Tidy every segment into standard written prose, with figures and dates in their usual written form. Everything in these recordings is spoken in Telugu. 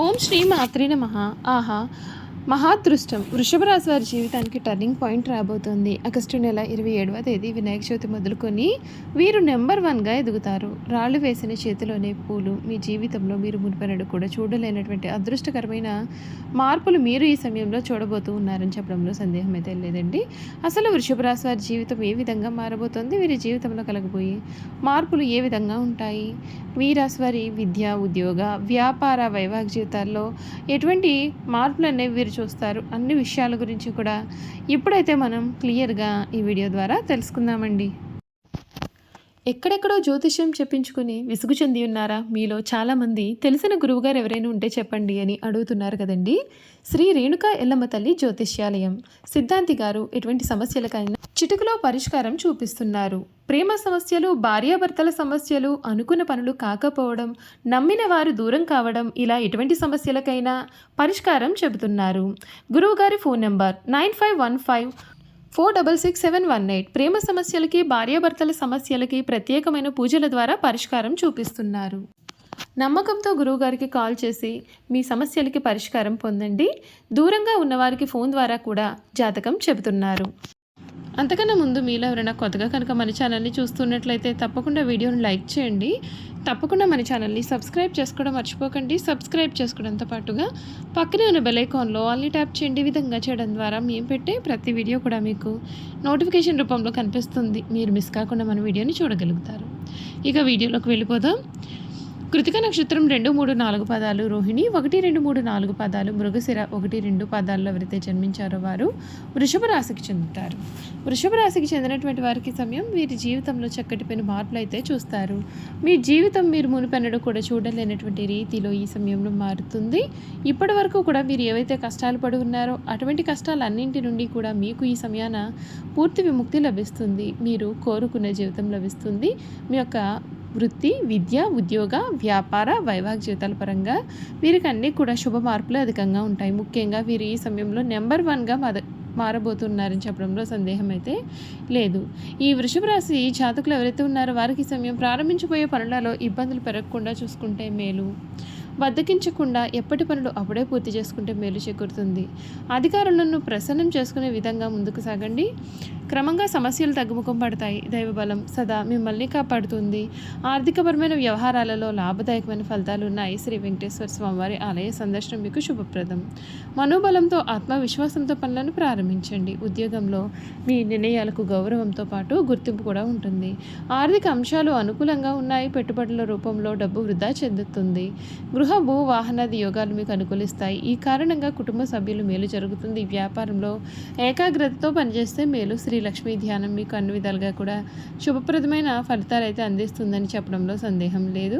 ఓం శ్రీ మాత్రే నమః. ఆహా! మహాదృష్టం వృషభ రాశి వారి జీవితానికి టర్నింగ్ పాయింట్ రాబోతోంది. ఆగస్టు నెల 27వ తేదీ వినాయక చవితి మొదలుకొని వీరు నెంబర్ 1గా ఎదుగుతారు. రాళ్ళు వేసిన చేతిలోనే పూలు. మీ జీవితంలో మీరు మునుపెన్నడూ కూడా చూడలేనటువంటి అదృష్టకరమైన మార్పులు మీరు ఈ సమయంలో చూడబోతూ ఉన్నారని చెప్పడంలో సందేహం అయితే లేదండి. అసలు వృషభ రాశి వారి జీవితం ఏ విధంగా మారబోతోంది, వీరి జీవితంలో కలగబోయే మార్పులు ఏ విధంగా ఉంటాయి, ఈ రాశి వారి విద్య, ఉద్యోగ, వ్యాపార, వైవాహిక జీవితాల్లో ఎటువంటి మార్పులు అనేవి వీరు చూస్తారు అన్ని విషయాల గురించి కూడా ఇప్పుడైతే మనం క్లియర్గా ఈ వీడియో ద్వారా తెలుసుకుందామండి. ఎక్కడెక్కడో జ్యోతిష్యం చెప్పించుకుని విసుగు చెంది ఉన్నారా? మీలో చాలామంది తెలిసిన గురువుగారు ఎవరైనా ఉంటే చెప్పండి అని అడుగుతున్నారు కదండి. శ్రీ రేణుకా ఎల్లమ్మ తల్లి జ్యోతిష్యాలయం సిద్ధాంతి గారు ఎటువంటి సమస్యలకైనా చిటికలో పరిష్కారం చూపిస్తున్నారు. ప్రేమ సమస్యలు, భార్యాభర్తల సమస్యలు, అనుకున్న పనులు కాకపోవడం, నమ్మిన వారు దూరం కావడం, ఇలా ఎటువంటి సమస్యలకైనా పరిష్కారం చెబుతున్నారు. గురువుగారి ఫోన్ నెంబర్ 9515466718. ప్రేమ సమస్యలకి, భార్యాభర్తల సమస్యలకి ప్రత్యేకమైన పూజల ద్వారా పరిష్కారం చూపిస్తున్నారు. నమ్మకంతో గురువుగారికి కాల్ చేసి మీ సమస్యలకి పరిష్కారం పొందండి. దూరంగా ఉన్నవారికి ఫోన్ ద్వారా కూడా జాతకం చెబుతున్నారు. అంతకన్నా ముందు మీలో ఎవరైనా కొత్తగా కనుక మన ఛానల్ని చూస్తున్నట్లయితే తప్పకుండా వీడియోని లైక్ చేయండి. తప్పకుండా మన ఛానల్ని సబ్స్క్రైబ్ చేసుకోవడం మర్చిపోకండి. సబ్స్క్రైబ్ చేసుకోవడంతో పాటుగా పక్కనే ఉన్న బెల్ ఐకాన్లో ఆల్ని ట్యాప్ చేయండి. ఈ విధంగా చేయడం ద్వారా మేము పెట్టే ప్రతి వీడియో కూడా మీకు నోటిఫికేషన్ రూపంలో కనిపిస్తుంది. మీరు మిస్ కాకుండా మన వీడియోని చూడగలుగుతారు. ఇక వీడియోలోకి వెళ్ళిపోదాం. కృతిక నక్షత్రం 2, 3, 4 పాదాలు, రోహిణి 1, 2, 3, 4 పాదాలు, మృగశిర 1, 2 పాదాల్లో ఎవరైతే జన్మించారో వారు వృషభ రాశికి చెందుతారు. వృషభ రాశికి చెందినటువంటి వారికి సమయం వీరి జీవితంలో చక్కటి పెను మార్పులు అయితే చూస్తారు. మీ జీవితం మీరు మునుపెన్నడూ కూడా చూడలేనటువంటి రీతిలో ఈ సమయంలో మారుతుంది. ఇప్పటి వరకు కూడా మీరు ఏవైతే కష్టాలు పడి ఉన్నారో అటువంటి కష్టాలన్నింటి నుండి కూడా మీకు ఈ సమయాన పూర్తి విముక్తి లభిస్తుంది. మీరు కోరుకునే జీవితం లభిస్తుంది. మీ యొక్క వృత్తి, విద్య, ఉద్యోగ, వ్యాపార, వైవాహిక జీవితాల పరంగా వీరికి అన్నీ కూడా శుభ మార్పులు అధికంగా ఉంటాయి. ముఖ్యంగా వీరు ఈ సమయంలో నెంబర్ 1గా మారబోతున్నారని చెప్పడంలో సందేహం అయితే లేదు. ఈ వృషభ రాశి జాతకులు ఎవరైతే ఉన్నారో వారికి సమయం ప్రారంభించబోయే పనులలో ఇబ్బందులు పెరగకుండా చూసుకుంటే మేలు. బద్దకించకుండా ఎప్పటి పనులు అప్పుడే పూర్తి చేసుకుంటే మేలు చేకూరుతుంది. అధికారులను ప్రసన్నం చేసుకునే విధంగా ముందుకు సాగండి. క్రమంగా సమస్యలు తగ్గుముఖం పడతాయి. దైవబలం సదా మిమ్మల్ని కాపాడుతుంది. ఆర్థికపరమైన వ్యవహారాలలో లాభదాయకమైన ఫలితాలు ఉన్నాయి. శ్రీ వెంకటేశ్వర స్వామివారి ఆలయ సందర్శనం మీకు శుభప్రదం. మనోబలంతో, ఆత్మవిశ్వాసంతో పనులను ప్రారంభించండి. ఉద్యోగంలో మీ నిర్ణయాలకు గౌరవంతో పాటు గుర్తింపు కూడా ఉంటుంది. ఆర్థిక అంశాలు అనుకూలంగా ఉన్నాయి. పెట్టుబడుల రూపంలో డబ్బు వృధా చెందుతుంది. గృహ, భూ, వాహనాది యోగాలు మీకు అనుకూలిస్తాయి. ఈ కారణంగా కుటుంబ సభ్యులు మేలు జరుగుతుంది. వ్యాపారంలో ఏకాగ్రతతో పనిచేస్తే మేలు. శ్రీ లక్ష్మీ ధ్యానం మీకు అన్ని విధాలుగా కూడా శుభప్రదమైన ఫలితాలు అయితే అందిస్తుందని చెప్పడంలో సందేహం లేదు.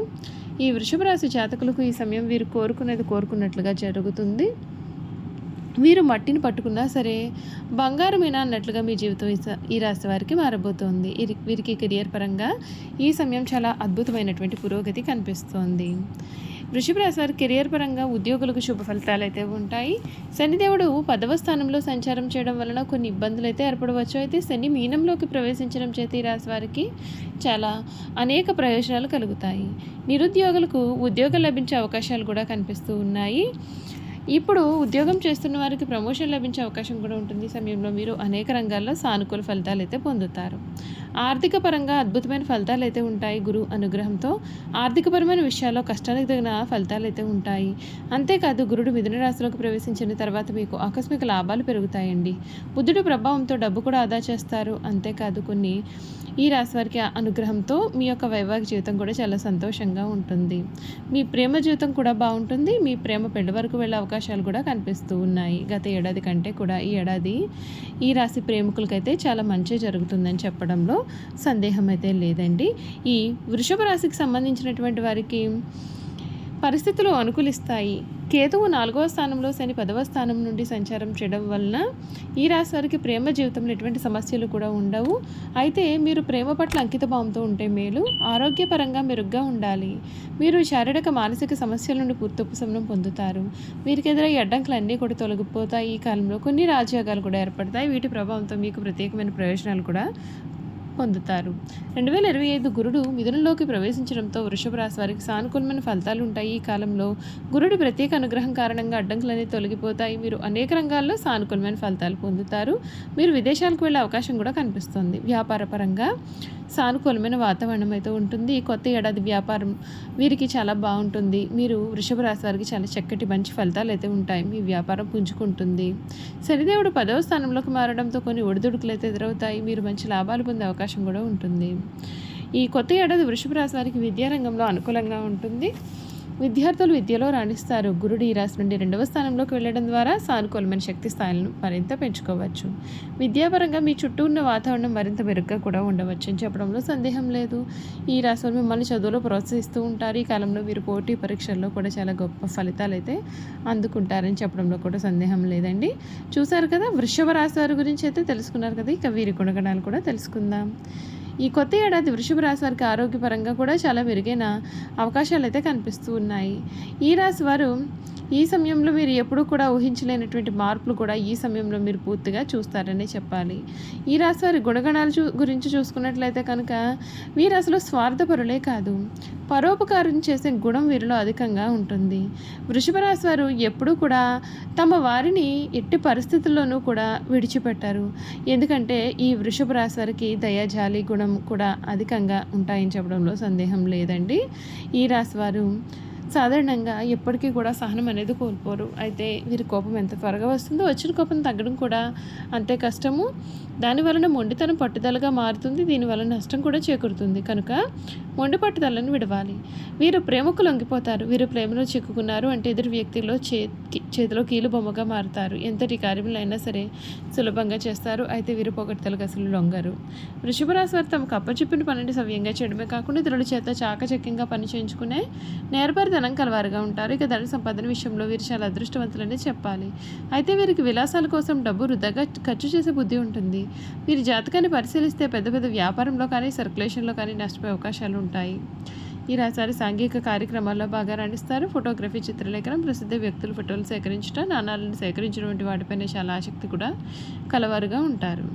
ఈ వృషభ రాశి జాతకులకు ఈ సమయం వీరు కోరుకునేది కోరుకున్నట్లుగా జరుగుతుంది. వీరు మట్టిని పట్టుకున్నా సరే బంగారమేనా అన్నట్లుగా మీ జీవితం ఈ రాశి వారికి మారబోతోంది. వీరికి కెరియర్ పరంగా ఈ సమయం చాలా అద్భుతమైనటువంటి పురోగతి కనిపిస్తోంది. వృషభ రాశి వారి కెరియర్ పరంగా ఉద్యోగులకు శుభ ఫలితాలు అయితే ఉంటాయి. శనిదేవుడు 10వ స్థానంలో సంచారం చేయడం వలన కొన్ని ఇబ్బందులు అయితే ఏర్పడవచ్చు. అయితే శని మీనంలోకి ప్రవేశించడం చేత ఈ రాశి వారికి చాలా అనేక ప్రయోజనాలు కలుగుతాయి. నిరుద్యోగులకు ఉద్యోగం లభించే అవకాశాలు కూడా కనిపిస్తూ ఉన్నాయి. ఇప్పుడు ఉద్యోగం చేస్తున్న వారికి ప్రమోషన్ లభించే అవకాశం కూడా ఉంటుంది. ఈ సమయంలో మీరు అనేక రంగాల్లో సానుకూల ఫలితాలు అయితే పొందుతారు. ఆర్థిక పరంగా అద్భుతమైన ఫలితాలు అయితే ఉంటాయి. గురు అనుగ్రహంతో ఆర్థికపరమైన విషయాల్లో కష్టానికి తగిన ఫలితాలు అయితే ఉంటాయి. అంతేకాదు గురుడు మిథున రాశిలోకి ప్రవేశించిన తర్వాత మీకు ఆకస్మిక లాభాలు పెరుగుతాయండి. బుద్ధుడి ప్రభావంతో డబ్బు కూడా ఆదా చేస్తారు. అంతేకాదు ఈ రాశి వారికి అనుగ్రహంతో మీ యొక్క వైవాహిక జీవితం కూడా చాలా సంతోషంగా ఉంటుంది. మీ ప్రేమ జీవితం కూడా బాగుంటుంది. మీ ప్రేమ పెళ్లి వరకు వెళ్ళే అవకాశాలు కూడా కనిపిస్తూ ఉన్నాయి. గత ఏడాది కంటే కూడా ఈ ఏడాది ఈ రాశి ప్రేమికులకైతే చాలా మంచి జరుగుతుందని చెప్పడంలో సందేహం అయితే లేదండి. ఈ వృషభ రాశికి సంబంధించినటువంటి వారికి పరిస్థితులు అనుకూలిస్తాయి. కేతువు 4వ స్థానంలో, శని 10వ స్థానం నుండి సంచారం చేయడం వలన ఈ రాశి వారికి ప్రేమ జీవితంలో ఎటువంటి సమస్యలు కూడా ఉండవు. అయితే మీరు ప్రేమ పట్ల అంకిత భావంతో ఉంటే మేలు. ఆరోగ్యపరంగా మెరుగ్గా ఉండాలి. మీరు శారీరక, మానసిక సమస్యల నుండి పూర్తి ఉపశమనం పొందుతారు. వీరికి ఎదురయ్యే అడ్డంకులన్నీ కూడా తొలగిపోతాయి. ఈ కాలంలో కొన్ని రాజ్యాగాలు కూడా ఏర్పడతాయి. వీటి ప్రభావంతో మీకు ప్రత్యేకమైన ప్రయోజనాలు కూడా పొందుతారు. 2025 గురుడు మిథునంలోకి ప్రవేశించడంతో వృషభ రాశి వారికి సానుకూలమైన ఫలితాలు ఉంటాయి. ఈ కాలంలో గురుడి ప్రత్యేక అనుగ్రహం కారణంగా అడ్డంకులన్నీ తొలగిపోతాయి. మీరు అనేక రంగాల్లో సానుకూలమైన ఫలితాలు పొందుతారు. మీరు విదేశాలకు వెళ్ళే అవకాశం కూడా కనిపిస్తుంది. వ్యాపార పరంగా సానుకూలమైన వాతావరణం అయితే ఉంటుంది. కొత్త ఏడాది వ్యాపారం వీరికి చాలా బాగుంటుంది. మీరు వృషభ రాశి వారికి చాలా చక్కటి మంచి ఫలితాలు అయితే ఉంటాయి. మీ వ్యాపారం పుంజుకుంటుంది. శనిదేవుడు 10వ స్థానంలోకి మారడంతో కొన్ని ఒడిదుడుకులు అయితే ఎదురవుతాయి. మీరు మంచి లాభాలు పొందే అవకాశం కూడా ఉంటుంది. ఈ కొత్త ఏడాది వృషభ రాశి వారికి విద్యారంగంలో అనుకూలంగా ఉంటుంది. విద్యార్థులు విద్యలో రాణిస్తారు. గురుడు ఈ రాశి నుండి 2వ స్థానంలోకి వెళ్ళడం ద్వారా సానుకూలమైన శక్తి స్థాయిలను మరింత పెంచుకోవచ్చు. విద్యాపరంగా మీ చుట్టూ ఉన్న వాతావరణం మరింత మెరుగ్గా కూడా ఉండవచ్చు అని చెప్పడంలో సందేహం లేదు. ఈ రాశి వారు మిమ్మల్ని చదువులో ప్రోత్సహిస్తూ ఉంటారు. ఈ కాలంలో మీరు పోటీ పరీక్షల్లో కూడా చాలా గొప్ప ఫలితాలు అయితే అందుకుంటారని చెప్పడంలో కూడా సందేహం లేదండి. చూసారు కదా, వృషభ రాశి వారి గురించి అయితే తెలుసుకున్నారు కదా. ఇక వీరి గుణగణాలు కూడా తెలుసుకుందాం. ఈ కొత్త ఏడాది వృషభ రాశి వారికి ఆరోగ్యపరంగా కూడా చాలా మెరుగైన అవకాశాలు అయితే కనిపిస్తూ ఉన్నాయి. ఈ రాశి వారు ఈ సమయంలో మీరు ఎప్పుడూ కూడా ఊహించలేనటువంటి మార్పులు కూడా ఈ సమయంలో మీరు పూర్తిగా చూస్తారనే చెప్పాలి. ఈ రాశి వారి గుణగణాలు గురించి చూసుకున్నట్లయితే కనుక వీరు అసలు స్వార్థపరులే కాదు, పరోపకారం చేసే గుణం వీరిలో అధికంగా ఉంటుంది. వృషభ రాశి వారు ఎప్పుడూ కూడా తమ వారిని ఎట్టి పరిస్థితుల్లోనూ కూడా విడిచిపెట్టారు. ఎందుకంటే ఈ వృషభ రాశి వారికి దయాజాలి గుణం కూడా అధికంగా ఉంటాయని చెప్పడంలో సందేహం లేదండి. ఈ రాశి వారు సాధారణంగా ఎప్పటికీ కూడా సహనం అనేది కోల్పోరు. అయితే వీరి కోపం ఎంత త్వరగా వస్తుందో వచ్చిన కోపం తగ్గడం కూడా అంతే కష్టము. దానివలన మొండితనం పట్టుదలగా మారుతుంది. దీనివల్ల నష్టం కూడా చేకూరుతుంది. కనుక మొండి పట్టుదలను విడవాలి. వీరు ప్రేమకు లొంగిపోతారు. వీరు ప్రేమలో చిక్కుకున్నారు అంటే ఎదురు వ్యక్తిలో చేతిలో కీలు బొమ్మగా మారుతారు. ఎంతటి కార్యములు అయినా సరే సులభంగా చేస్తారు. అయితే వీరు పొగడ్తలకు అసలు లొంగరు. వృషభ రాశి వారు తమకు అప్పచెప్పిన పనిని సవ్యంగా చేయడమే కాకుండా ఇతరుల చేత చాకచక్యంగా పని చేయించుకునే నేర్పరితనం కలవారుగా ఉంటారు. ఇక ధన సంపాదన విషయంలో వీరు చాలా అదృష్టవంతులని చెప్పాలి. అయితే వీరికి విలాసాల కోసం డబ్బు వృధాగా ఖర్చు చేసే బుద్ధి ఉంటుంది. వీరి జాతకాన్ని పరిశీలిస్తే పెద్ద పెద్ద వ్యాపారంలో కానీ సర్క్యులేషన్లో కానీ నష్టపోయే అవకాశాలు ఉంటాయి. ఈ రాశి సాంఘిక కార్యక్రమాల్లో బాగా రాణిస్తారు. ఫోటోగ్రఫీ, చిత్రలేఖనం, ప్రసిద్ధ వ్యక్తుల ఫోటోలు సేకరించడం, నాణాలను సేకరించడం వంటి వాటిపైన చాలా ఆసక్తి కూడా కలవారుగా ఉంటారు.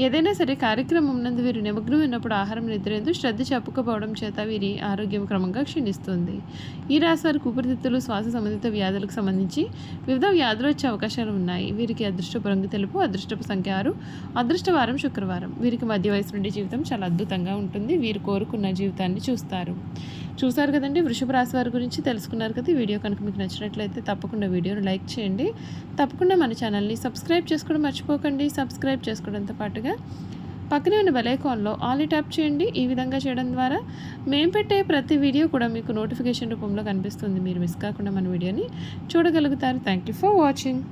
ఏదైనా సరే కార్యక్రమం నందు వీరు నిమగ్నమైనప్పుడు ఆహారం నిద్రేందు శ్రద్ధ చెప్పుకోపోవడం చేత వీరి ఆరోగ్యం క్రమంగా క్షీణిస్తుంది. ఈ రాశి వారికి ఊపిరితిత్తులు, శ్వాస సంబంధిత వ్యాధులకు సంబంధించి వివిధ వ్యాధులు వచ్చే అవకాశాలు ఉన్నాయి. వీరికి అదృష్టపు రంగు తెలుపు, అదృష్టపు సంఖ్య 6, అదృష్టవారం శుక్రవారం. వీరికి మధ్య వయసు నుండి జీవితం చాలా అద్భుతంగా ఉంటుంది. వీరు కోరుకున్న జీవితాన్ని చూస్తారు కదండి. వృషభ రాశి వారి గురించి తెలుసుకున్నారు కదా. ఈ వీడియో కనుక మీకు నచ్చినట్లయితే తప్పకుండా వీడియోను లైక్ చేయండి. తప్పకుండా మన ఛానల్ని సబ్స్క్రైబ్ చేసుకోవడం మర్చిపోకండి. సబ్స్క్రైబ్ చేసుకోవడంతో పాటుగా పక్కనే ఉన్న బెల్ ఐకాన్లో ఆల్ ట్యాప్ చేయండి. ఈ విధంగా చేయడం ద్వారా మేము పెట్టే ప్రతి వీడియో కూడా మీకు నోటిఫికేషన్ రూపంలో కనిపిస్తుంది. మీరు మిస్ కాకుండా మన వీడియోని చూడగలుగుతారు. Thank you for watching.